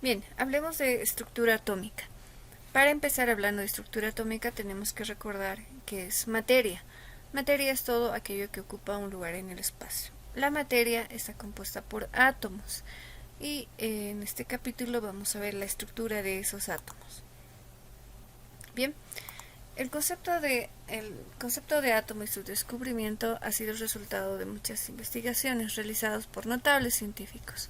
Bien, hablemos de estructura atómica. Para empezar hablando de estructura atómica tenemos que recordar que es materia. Materia es todo aquello que ocupa un lugar en el espacio. La materia está compuesta por átomos y en este capítulo vamos a ver la estructura de esos átomos. Bien, el concepto de átomo y su descubrimiento ha sido el resultado de muchas investigaciones realizadas por notables científicos.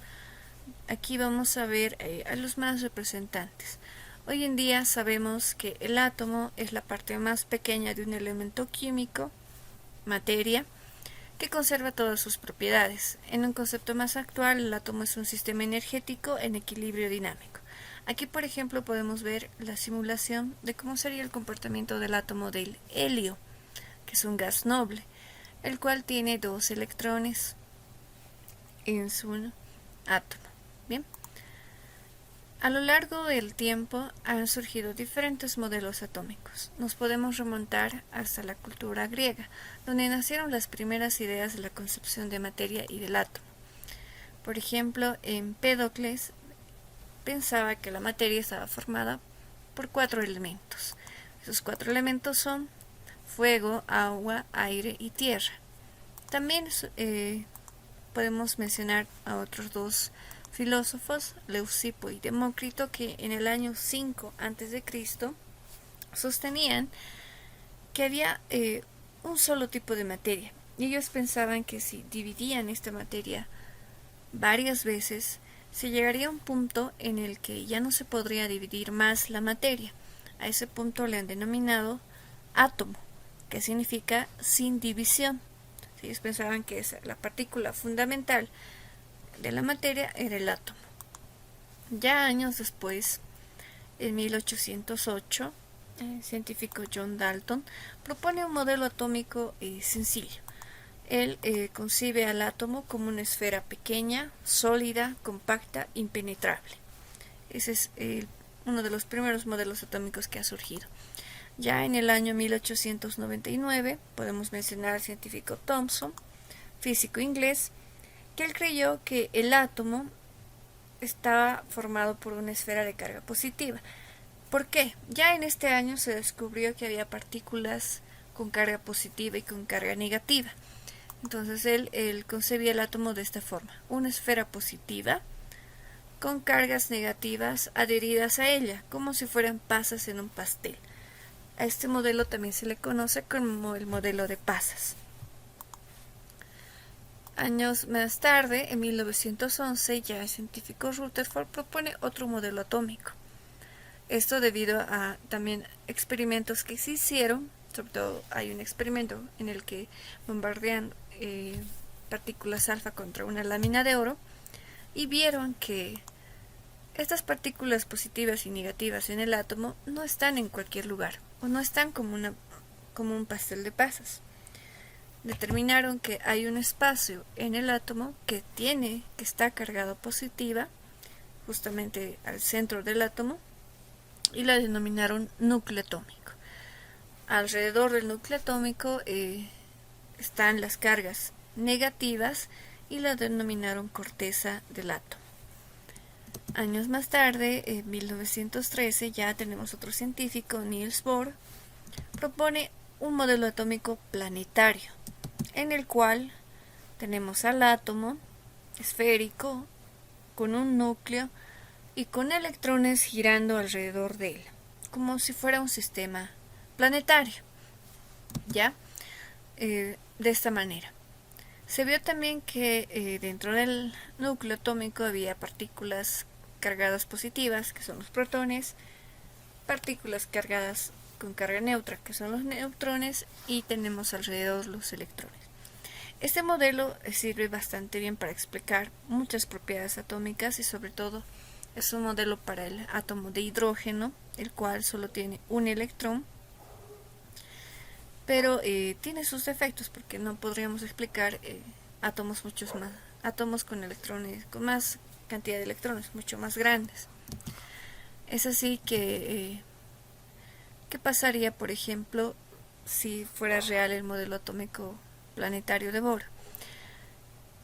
Aquí vamos a ver a los más representantes. Hoy en día sabemos que el átomo es la parte más pequeña de un elemento químico, materia, que conserva todas sus propiedades. En un concepto más actual, el átomo es un sistema energético en equilibrio dinámico. Aquí, por ejemplo, podemos ver la simulación de cómo sería el comportamiento del átomo del helio, que es un gas noble, el cual tiene 2 electrones en su átomo. Bien. A lo largo del tiempo han surgido diferentes modelos atómicos. Nos podemos remontar hasta la cultura griega, donde nacieron las primeras ideas de la concepción de materia y del átomo. Por ejemplo, Empédocles pensaba que la materia estaba formada por 4 elementos. Esos 4 elementos son fuego, agua, aire y tierra. También podemos mencionar a otros 2 filósofos, Leucipo y Demócrito, que en el año 5 a.C. sostenían que había un solo tipo de materia. Y ellos pensaban que si dividían esta materia varias veces, se llegaría a un punto en el que ya no se podría dividir más la materia. A ese punto le han denominado átomo, que significa sin división. Ellos pensaban que la partícula fundamental de la materia era el átomo. Ya años después, en 1808, el científico John Dalton propone un modelo atómico sencillo. Él concibe al átomo como una esfera pequeña, sólida, compacta, impenetrable. Ese es uno de los primeros modelos atómicos que ha surgido. Ya en el año 1899 podemos mencionar al científico Thomson, físico inglés, que él creyó que el átomo estaba formado por una esfera de carga positiva. ¿Por qué? Ya en este año se descubrió que había partículas con carga positiva y con carga negativa. Entonces él concebía el átomo de esta forma: una esfera positiva con cargas negativas adheridas a ella, como si fueran pasas en un pastel. A este modelo también se le conoce como el modelo de pasas. Años más tarde, en 1911, ya el científico Rutherford propone otro modelo atómico. Esto debido a también experimentos que se hicieron. Sobre todo hay un experimento en el que bombardean partículas alfa contra una lámina de oro y vieron que estas partículas positivas y negativas en el átomo no están en cualquier lugar o no están como un pastel de pasas. Determinaron que hay un espacio en el átomo que está cargado positiva, justamente al centro del átomo, y la denominaron núcleo atómico. Alrededor del núcleo atómico están las cargas negativas y la denominaron corteza del átomo. Años más tarde, en 1913, ya tenemos otro científico, Niels Bohr, propone un modelo atómico planetario, en el cual tenemos al átomo esférico con un núcleo y con electrones girando alrededor de él, como si fuera un sistema planetario. ¿Ya? De esta manera. Se vio también que dentro del núcleo atómico había partículas cargadas positivas, que son los protones, partículas cargadas con carga neutra, que son los neutrones, y tenemos alrededor los electrones. Este modelo sirve bastante bien para explicar muchas propiedades atómicas y sobre todo es un modelo para el átomo de hidrógeno, el cual solo tiene un electrón, pero tiene sus defectos porque no podríamos explicar átomos con electrones, con más cantidad de electrones, mucho más grandes. Es así que ¿qué pasaría, por ejemplo, si fuera real el modelo atómico planetario de Bohr?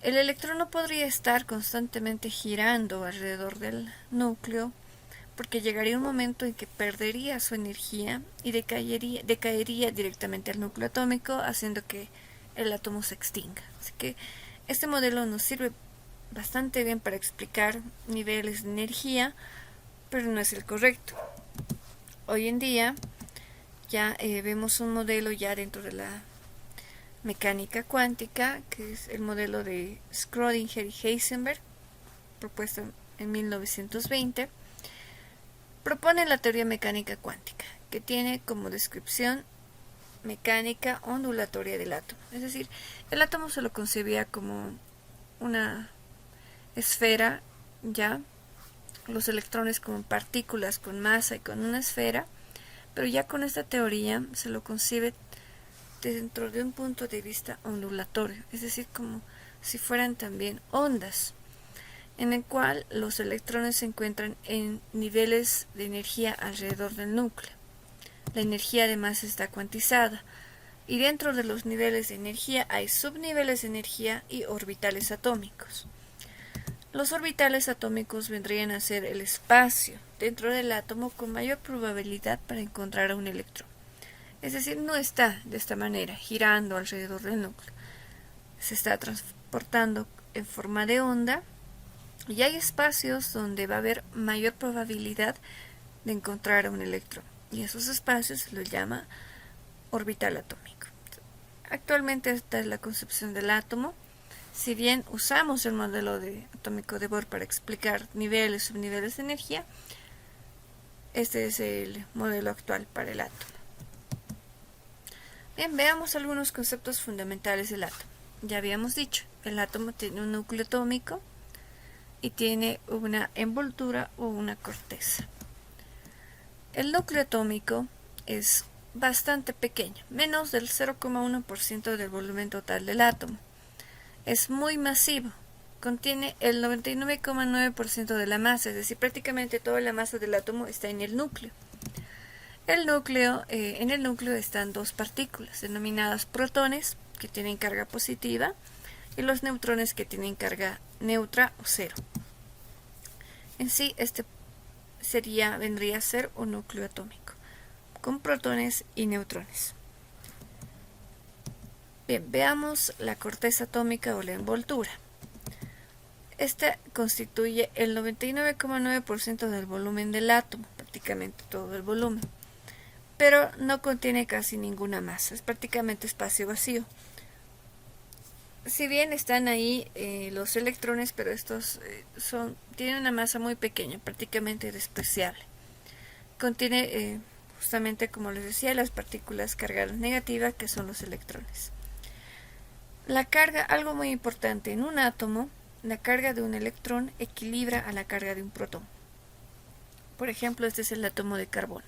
El electrón no podría estar constantemente girando alrededor del núcleo porque llegaría un momento en que perdería su energía y decaería directamente al núcleo atómico, haciendo que el átomo se extinga. Así que este modelo nos sirve bastante bien para explicar niveles de energía, pero no es el correcto. Hoy en día ya vemos un modelo ya dentro de la mecánica cuántica, que es el modelo de Schrödinger y Heisenberg, propuesto en 1920. Propone la teoría mecánica cuántica, que tiene como descripción mecánica ondulatoria del átomo. Es decir, el átomo se lo concebía como una esfera, ya los electrones como partículas con masa y con una esfera, pero ya con esta teoría se lo concibe dentro de un punto de vista ondulatorio, es decir, como si fueran también ondas, en el cual los electrones se encuentran en niveles de energía alrededor del núcleo. La energía además está cuantizada, y dentro de los niveles de energía hay subniveles de energía y orbitales atómicos. Los orbitales atómicos vendrían a ser el espacio dentro del átomo con mayor probabilidad para encontrar a un electrón. Es decir, no está de esta manera, girando alrededor del núcleo. Se está transportando en forma de onda, y hay espacios donde va a haber mayor probabilidad de encontrar a un electrón, y esos espacios se los llama orbital atómico. Actualmente esta es la concepción del átomo. Si bien usamos el modelo atómico de Bohr para explicar niveles y subniveles de energía, este es el modelo actual para el átomo. Bien, veamos algunos conceptos fundamentales del átomo. Ya habíamos dicho, el átomo tiene un núcleo atómico y tiene una envoltura o una corteza. El núcleo atómico es bastante pequeño, menos del 0,1% del volumen total del átomo. Es muy masivo, contiene el 99,9% de la masa, es decir, prácticamente toda la masa del átomo está en el núcleo. En el núcleo están dos partículas, denominadas protones, que tienen carga positiva, y los neutrones, que tienen carga neutra o cero. En sí, este vendría a ser un núcleo atómico, con protones y neutrones. Bien, veamos la corteza atómica o la envoltura. Esta constituye el 99,9% del volumen del átomo, prácticamente todo el volumen, pero no contiene casi ninguna masa, es prácticamente espacio vacío. Si bien están ahí los electrones, pero estos tienen una masa muy pequeña, prácticamente despreciable. Contiene, justamente como les decía, las partículas cargadas negativas, que son los electrones. La carga, algo muy importante, en un átomo, la carga de un electrón equilibra a la carga de un protón. Por ejemplo, este es el átomo de carbono.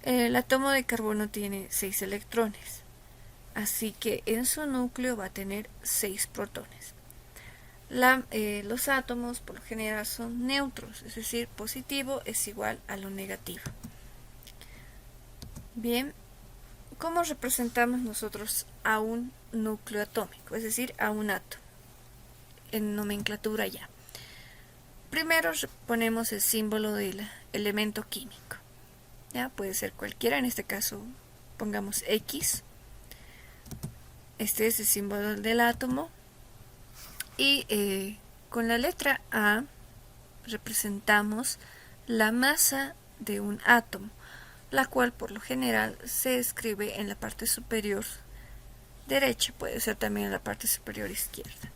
El átomo de carbono tiene 6 electrones, así que en su núcleo va a tener 6 protones. Los átomos por lo general son neutros, es decir, positivo es igual a lo negativo. Bien, ¿cómo representamos nosotros a un núcleo atómico? Es decir, a un átomo, en nomenclatura ya. Primero ponemos el símbolo del elemento químico. ¿Ya? Puede ser cualquiera, en este caso pongamos X. Este es el símbolo del átomo. Y con la letra A representamos la masa de un átomo, la cual por lo general se escribe en la parte superior derecha, puede ser también en la parte superior izquierda.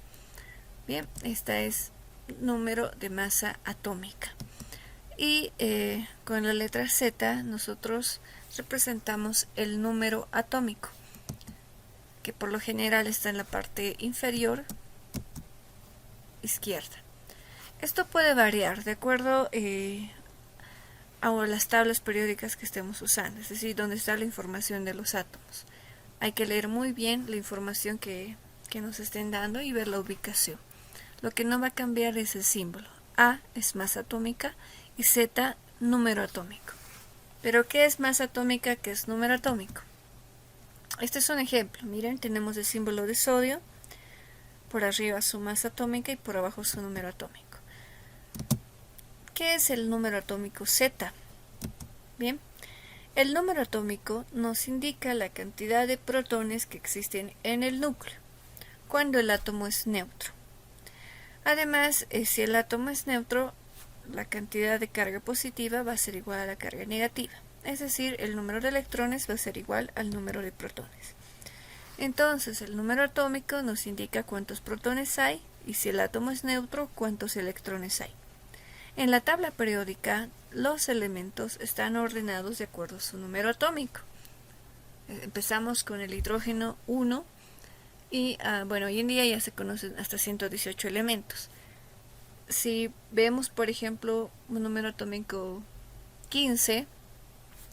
Bien, esta es número de masa atómica. Y con la letra Z nosotros representamos el número atómico, que por lo general está en la parte inferior izquierda. Esto puede variar de acuerdo a las tablas periódicas que estemos usando, es decir, donde está la información de los átomos. Hay que leer muy bien la información que nos estén dando y ver la ubicación. Lo que no va a cambiar es el símbolo. A es masa atómica y Z número atómico. ¿Pero qué es masa atómica? ¿Qué es número atómico? Este es un ejemplo. Miren, tenemos el símbolo de sodio. por arriba su masa atómica y por abajo su número atómico. ¿Qué es el número atómico Z? Bien, el número atómico nos indica la cantidad de protones que existen en el núcleo, cuando el átomo es neutro. Además, si el átomo es neutro, la cantidad de carga positiva va a ser igual a la carga negativa, es decir, el número de electrones va a ser igual al número de protones. Entonces, el número atómico nos indica cuántos protones hay y si el átomo es neutro, cuántos electrones hay. En la tabla periódica, los elementos están ordenados de acuerdo a su número atómico. Empezamos con el hidrógeno 1 y hoy en día ya se conocen hasta 118 elementos. Si vemos, por ejemplo, un número atómico 15,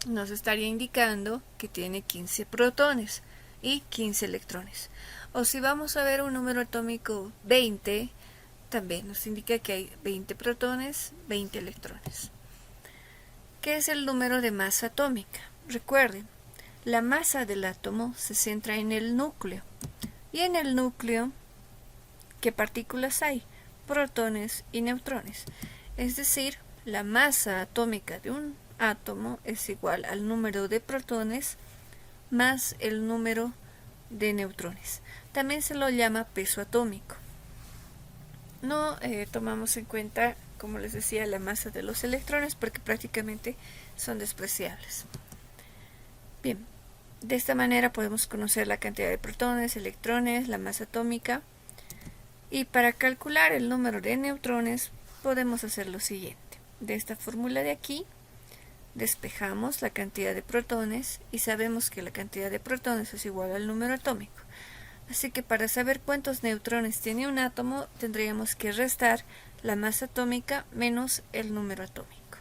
nos estaría indicando que tiene 15 protones y 15 electrones. O si vamos a ver un número atómico 20, también nos indica que hay 20 protones, 20 electrones. ¿Qué es el número de masa atómica? Recuerden, la masa del átomo se centra en el núcleo. Y en el núcleo, ¿qué partículas hay? Protones y neutrones. Es decir, la masa atómica de un átomo es igual al número de protones más el número de neutrones. También se lo llama peso atómico. No tomamos en cuenta, como les decía, la masa de los electrones porque prácticamente son despreciables. Bien, de esta manera podemos conocer la cantidad de protones, electrones, la masa atómica. Y para calcular el número de neutrones podemos hacer lo siguiente. De esta fórmula de aquí, despejamos la cantidad de protones y sabemos que la cantidad de protones es igual al número atómico. Así que para saber cuántos neutrones tiene un átomo, tendríamos que restar la masa atómica menos el número atómico.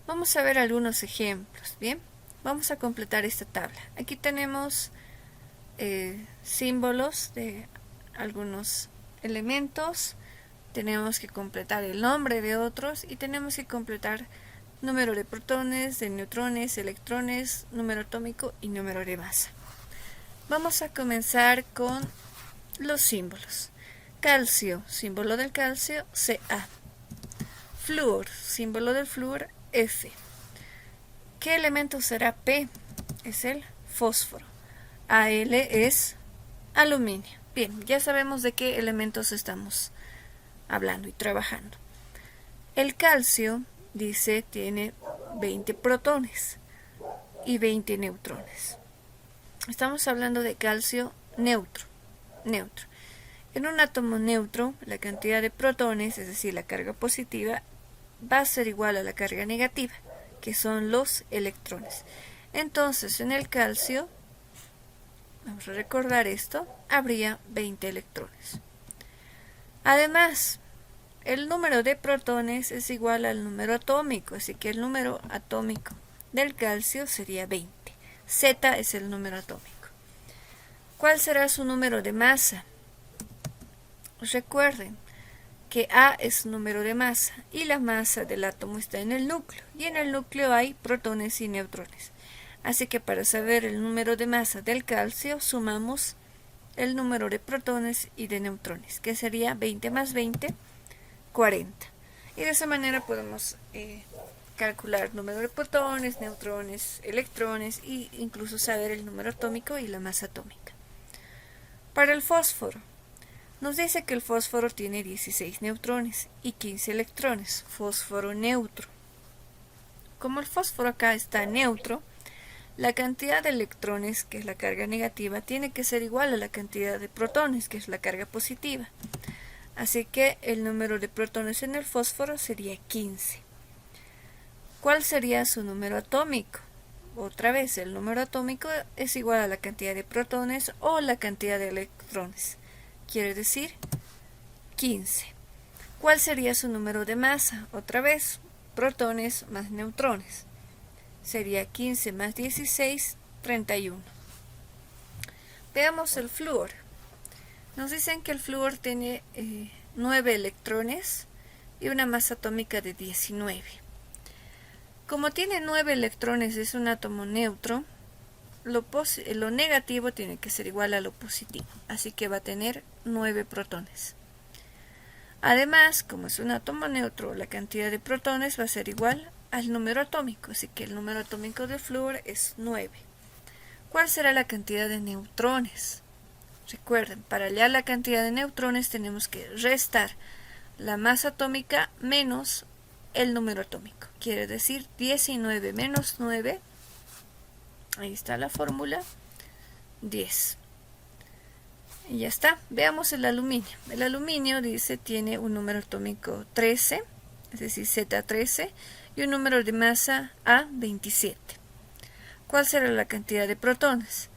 Vamos a ver algunos ejemplos. Bien, vamos a completar esta tabla. Aquí tenemos símbolos de algunos elementos. Tenemos que completar el nombre de otros y tenemos que completar número de protones, de neutrones, electrones, número atómico y número de masa. Vamos a comenzar con los símbolos. Calcio, símbolo del calcio, Ca. Flúor, símbolo del flúor, F. ¿Qué elemento será P? Es el fósforo. Al es aluminio. Bien, ya sabemos de qué elementos estamos hablando y trabajando. El calcio, dice, tiene 20 protones y 20 neutrones. Estamos hablando de calcio neutro. En un átomo neutro, la cantidad de protones, es decir, la carga positiva, va a ser igual a la carga negativa, que son los electrones. Entonces, en el calcio, vamos a recordar esto, habría 20 electrones. Además, el número de protones es igual al número atómico, así que el número atómico del calcio sería 20. Z es el número atómico. ¿Cuál será su número de masa? Recuerden que A es número de masa y la masa del átomo está en el núcleo, y en el núcleo hay protones y neutrones. Así que para saber el número de masa del calcio, sumamos el número de protones y de neutrones, que sería 20 más 20, 40. Y de esa manera podemos calcular número de protones, neutrones, electrones e incluso saber el número atómico y la masa atómica. Para el fósforo, nos dice que el fósforo tiene 16 neutrones y 15 electrones, fósforo neutro. Como el fósforo acá está neutro, la cantidad de electrones, que es la carga negativa, tiene que ser igual a la cantidad de protones, que es la carga positiva. Así que el número de protones en el fósforo sería 15. ¿Cuál sería su número atómico? Otra vez, el número atómico es igual a la cantidad de protones o la cantidad de electrones. Quiere decir 15. ¿Cuál sería su número de masa? Otra vez, protones más neutrones. Sería 15 más 16, 31. Veamos el flúor. Nos dicen que el flúor tiene 9 electrones y una masa atómica de 19. Como tiene 9 electrones, es un átomo neutro, lo negativo tiene que ser igual a lo positivo, así que va a tener 9 protones. Además, como es un átomo neutro, la cantidad de protones va a ser igual al número atómico, así que el número atómico de flúor es 9. ¿Cuál será la cantidad de neutrones? Recuerden, para hallar la cantidad de neutrones tenemos que restar la masa atómica menos el número atómico. Quiere decir 19 menos 9, ahí está la fórmula, 10. Y ya está. Veamos el aluminio. El aluminio, dice, tiene un número atómico 13, es decir, Z13, y un número de masa A27. ¿Cuál será la cantidad de protones?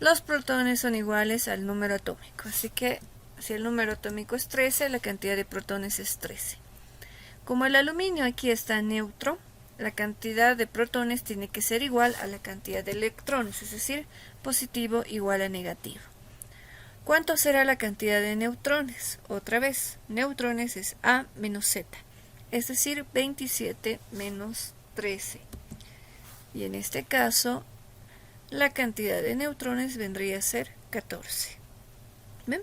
Los protones son iguales al número atómico, así que si el número atómico es 13, la cantidad de protones es 13. Como el aluminio aquí está neutro, la cantidad de protones tiene que ser igual a la cantidad de electrones, es decir, positivo igual a negativo. ¿Cuánto será la cantidad de neutrones? Otra vez, neutrones es A menos Z, es decir, 27 menos 13. Y en este caso, la cantidad de neutrones vendría a ser 14. ¿Ven?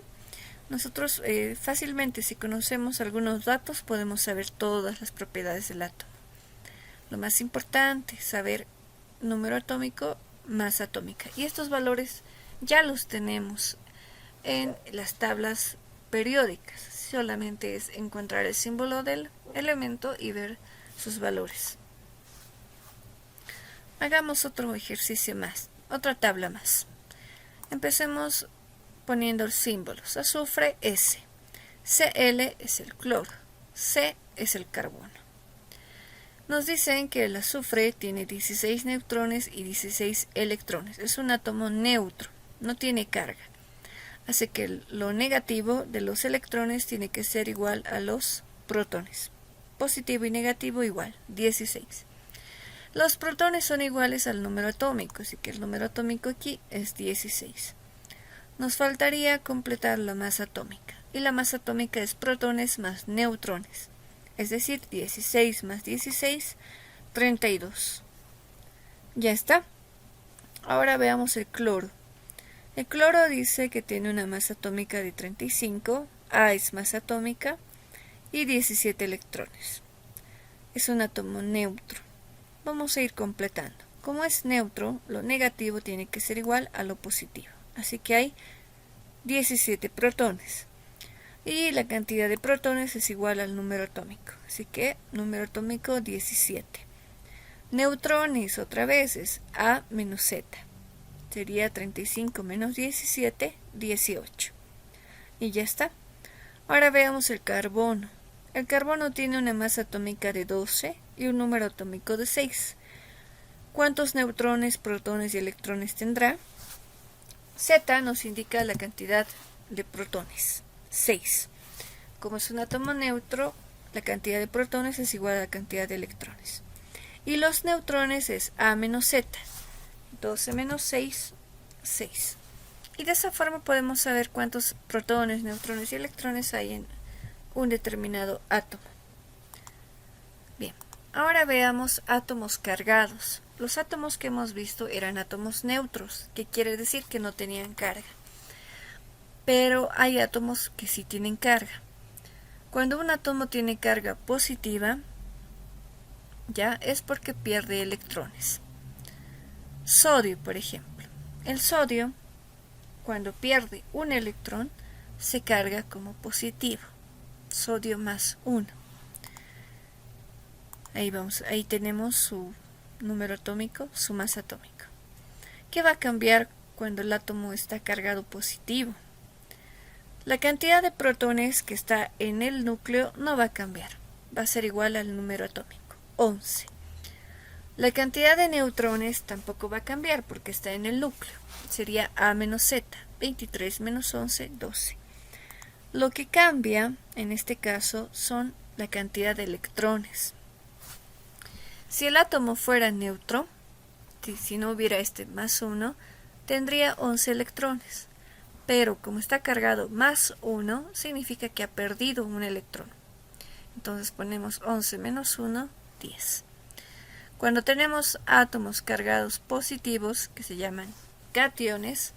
Nosotros fácilmente, si conocemos algunos datos, podemos saber todas las propiedades del átomo. Lo más importante, saber número atómico, masa atómica. Y estos valores ya los tenemos en las tablas periódicas. Solamente es encontrar el símbolo del elemento y ver sus valores. Hagamos otro ejercicio más, otra tabla más. Empecemos poniendo símbolos. Azufre S, Cl es el cloro, C es el carbono. Nos dicen que el azufre tiene 16 neutrones y 16 electrones. Es un átomo neutro, no tiene carga. Así que lo negativo de los electrones tiene que ser igual a los protones. Positivo y negativo igual, 16. Los protones son iguales al número atómico, así que el número atómico aquí es 16. Nos faltaría completar la masa atómica, y la masa atómica es protones más neutrones, es decir, 16 más 16, 32. Ya está. Ahora veamos el cloro. El cloro dice que tiene una masa atómica de 35, A es masa atómica, y 17 electrones. Es un átomo neutro. Vamos a ir completando. Como es neutro, lo negativo tiene que ser igual a lo positivo. Así que hay 17 protones. Y la cantidad de protones es igual al número atómico. Así que número atómico 17. Neutrones otra vez es A menos Z. Sería 35 menos 17, 18. Y ya está. Ahora veamos el carbono. El carbono tiene una masa atómica de 12 y un número atómico de 6. ¿Cuántos neutrones, protones y electrones tendrá? Z nos indica la cantidad de protones, 6. Como es un átomo neutro, la cantidad de protones es igual a la cantidad de electrones. Y los neutrones es A menos Z. 12 menos 6, 6. Y de esa forma podemos saber cuántos protones, neutrones y electrones hay en un determinado átomo. Bien, ahora veamos átomos cargados. Los átomos que hemos visto eran átomos neutros, que quiere decir que no tenían carga. Pero hay átomos que sí tienen carga. Cuando un átomo tiene carga positiva, ya es porque pierde electrones. Sodio, por ejemplo. El sodio, cuando pierde un electrón, se carga como positivo. Sodio más 1. Ahí tenemos su número atómico, su masa atómica. ¿Qué va a cambiar cuando el átomo está cargado positivo? La cantidad de protones que está en el núcleo no va a cambiar. Va a ser igual al número atómico, 11. La cantidad de neutrones tampoco va a cambiar porque está en el núcleo. Sería A menos Z, 23 menos 11, 12. Lo que cambia en este caso son la cantidad de electrones. Si el átomo fuera neutro, si no hubiera este más 1, tendría 11 electrones. Pero como está cargado más 1, significa que ha perdido un electrón. Entonces ponemos 11 menos 1, 10. Cuando tenemos átomos cargados positivos, que se llaman cationes,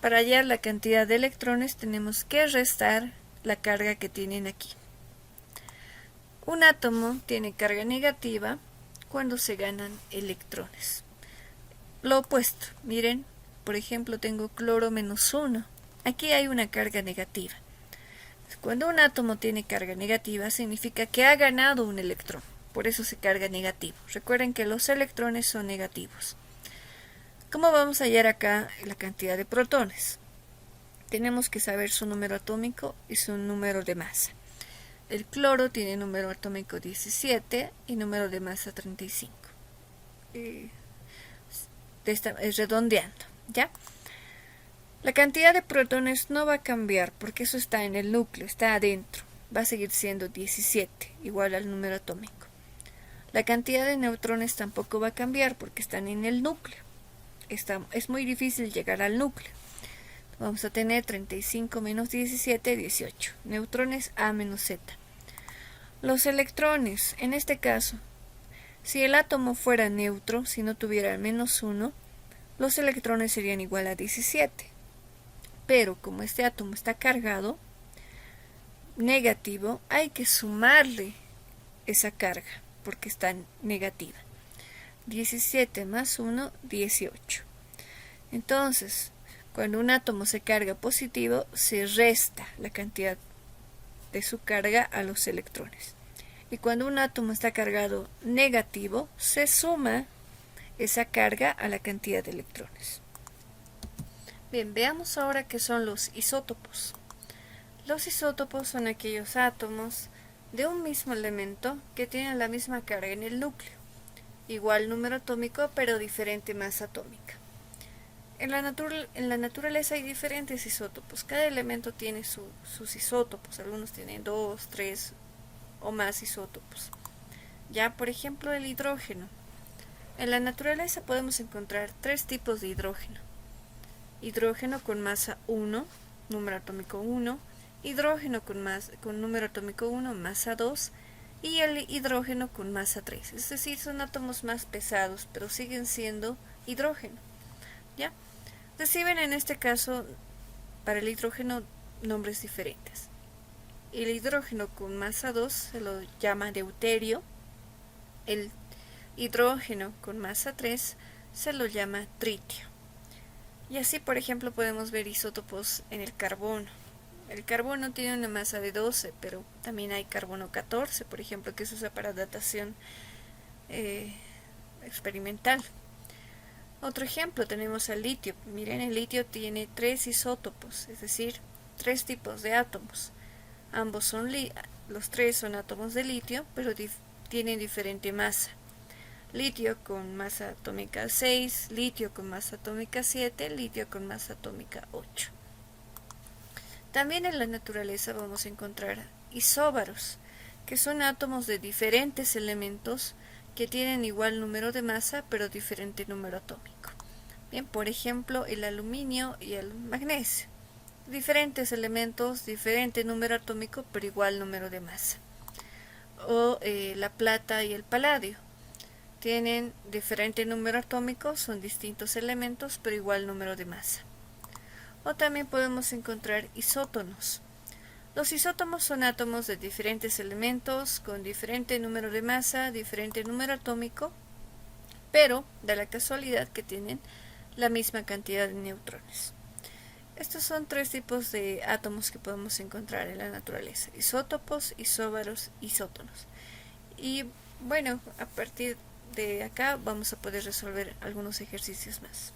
para hallar la cantidad de electrones tenemos que restar la carga que tienen aquí. Un átomo tiene carga negativa cuando se ganan electrones. Lo opuesto, miren, por ejemplo tengo cloro -1. Aquí hay una carga negativa. Cuando un átomo tiene carga negativa significa que ha ganado un electrón. Por eso se carga negativo. Recuerden que los electrones son negativos. ¿Cómo vamos a hallar acá la cantidad de protones? Tenemos que saber su número atómico y su número de masa. El cloro tiene número atómico 17 y número de masa 35. Redondeando, ¿ya? La cantidad de protones no va a cambiar porque eso está en el núcleo, está adentro. Va a seguir siendo 17, igual al número atómico. La cantidad de neutrones tampoco va a cambiar porque están en el núcleo. Es muy difícil llegar al núcleo. Vamos a tener 35 menos 17, 18. Neutrones A menos Z. Los electrones, en este caso, si el átomo fuera neutro, si no tuviera el -1, los electrones serían igual a 17. Pero como este átomo está cargado, negativo, hay que sumarle esa carga, porque está negativa. 17 más 1, 18. Entonces, cuando un átomo se carga positivo, se resta la cantidad de su carga a los electrones. Y cuando un átomo está cargado negativo, se suma esa carga a la cantidad de electrones. Bien, veamos ahora qué son los isótopos. Los isótopos son aquellos átomos de un mismo elemento que tienen la misma carga en el núcleo, igual número atómico pero diferente masa atómica. En la naturaleza hay diferentes isótopos, cada elemento tiene sus isótopos, algunos tienen 2, 3 o más isótopos. Ya, por ejemplo, el hidrógeno. En la naturaleza podemos encontrar 3 tipos de hidrógeno. Hidrógeno con masa 1, número atómico 1, hidrógeno con número atómico 1, masa 2, y el hidrógeno con masa 3. Es decir, son átomos más pesados, pero siguen siendo hidrógeno. ¿Ya? Reciben en este caso, para el hidrógeno, nombres diferentes. El hidrógeno con masa 2 se lo llama deuterio. El hidrógeno con masa 3 se lo llama tritio. Y así, por ejemplo, podemos ver isótopos en el carbono. El carbono tiene una masa de 12, pero también hay carbono 14, por ejemplo, que se usa para datación experimental. Otro ejemplo tenemos al litio. Miren, el litio tiene 3 isótopos, es decir, 3 tipos de átomos. Ambos son los 3 son átomos de litio, pero tienen diferente masa. Litio con masa atómica 6, litio con masa atómica 7, litio con masa atómica 8. También en la naturaleza vamos a encontrar isóbaros, que son átomos de diferentes elementos que tienen igual número de masa, pero diferente número atómico. Bien, por ejemplo, el aluminio y el magnesio. Diferentes elementos, diferente número atómico, pero igual número de masa. O la plata y el paladio. Tienen diferente número atómico, son distintos elementos, pero igual número de masa. O también podemos encontrar isótonos. Los isótomos son átomos de diferentes elementos, con diferente número de masa, diferente número atómico, pero da la casualidad que tienen la misma cantidad de neutrones. Estos son 3 tipos de átomos que podemos encontrar en la naturaleza: isótopos, isóbaros, isótonos. Y bueno, a partir de acá vamos a poder resolver algunos ejercicios más.